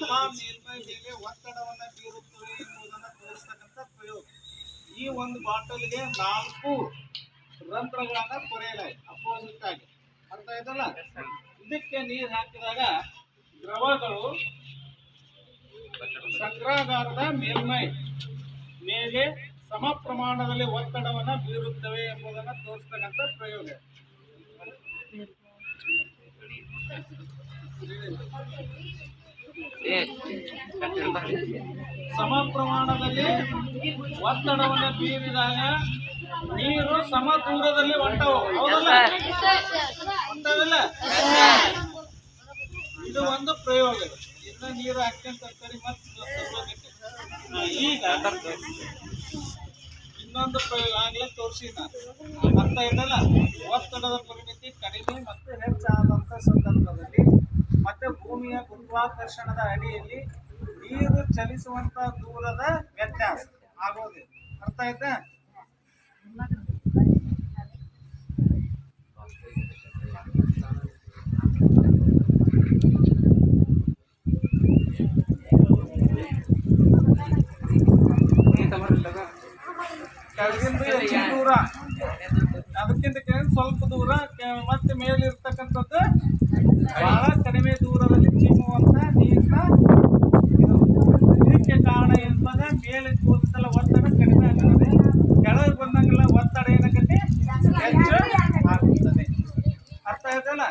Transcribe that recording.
ಆ ಮೇಲ್ಮೈ ಮೇಲೆ ಒತ್ತಡವನ್ನ ಬೀರುತ್ತವೆ ಎಂಬುದನ್ನು ತೋರಿಸ್ತಕ್ಕಂಥ ಪ್ರಯೋಗ. ಈ ಒಂದು ಬಾಟಲ್ಗೆ 4 ರಂಧ್ರಗಳನ್ನ ಕೊರೆಯಲಾಗಿದೆ ಅಪೋಸಿಟ್ ಆಗಿ. ಅರ್ಥ ಆಯ್ತಲ್ಲ? ಇದಕ್ಕೆ ನೀರು ಹಾಕಿದಾಗ ದ್ರವಗಳು ಸಂಗ್ರಹಗಾರದ ಮೇಲ್ಮೈ ಮೇಲೆ ಸಮ ಪ್ರಮಾಣದಲ್ಲಿ ಒತ್ತಡವನ್ನ ಬೀರುತ್ತವೆ ಎಂಬುದನ್ನು ತೋರಿಸ್ತಕ್ಕಂಥ ಪ್ರಯೋಗ. ಸಮ ಪ್ರಮಾಣದಲ್ಲಿ ಒತ್ತಡವನ್ನು ಬೀರಿದಾಗ ನೀರು ಸಮ ದೂರದಲ್ಲಿ ಹೊಂಟವು. ಹೌದಲ್ಲ? ಹೊಂಟವಿಲ್ಲ? ಇದು ಒಂದು ಪ್ರಯೋಗ. ಇನ್ನ ನೀರು ಹಾಕ್ಯಂತ ಮತ್ತೆ ಈಗ ಇನ್ನೊಂದು ಪ್ರಯೋಗ ಆಗ್ಲೇ ತೋರಿಸಿ ನಾನು. ಅರ್ಥ ಇದಲ್ಲ? ಒತ್ತಡದ ಪರಿಮಿತಿ ಕಡಿಮೆ ಮತ್ತು ಹೆಚ್ಚಾದಂತ ಸಂದರ್ಭದಲ್ಲಿ ಮತ್ತೆ ಭೂಮಿಯ ಗುರುತ್ವಾಕರ್ಷಣದ ಅಡಿಯಲ್ಲಿ ನೀರು ಚಲಿಸುವಂತ ದೂರದ ವ್ಯತ್ಯಾಸ ಆಗೋದಿಲ್ಲ. ಅರ್ಥ ಆಯ್ತಾ? ಕೆಳಗಿಂದ ದೂರ, ಅದಕ್ಕಿಂತ ಕೆಳಗಿನ ಸ್ವಲ್ಪ ದೂರ, ಮತ್ತೆ ಮೇಲೆ ಇರ್ತಕ್ಕಂಥದ್ದು ಬಹಳ ಕಡಿಮೆ ದೂರದಲ್ಲಿ ಚಿಮ್ಮುವಂತ ನೀರಿನ ಇದಕ್ಕೆ ಕಾರಣ ಏನಂತಂದ್ರೆ ಮೇಲೆ ಹೋದಂತೆಲ್ಲ ಒತ್ತಡ ಕಡಿಮೆ ಆಗುತ್ತದೆ, ಕೆಳಗೆ ಬಂದಂಗೆಲ್ಲ ಒತ್ತಡ ಏನಾಗುತ್ತೆ ಹೆಚ್ಚು ಆಗುತ್ತದೆ. ಅರ್ಥ ಆಯ್ತಲ್ಲ?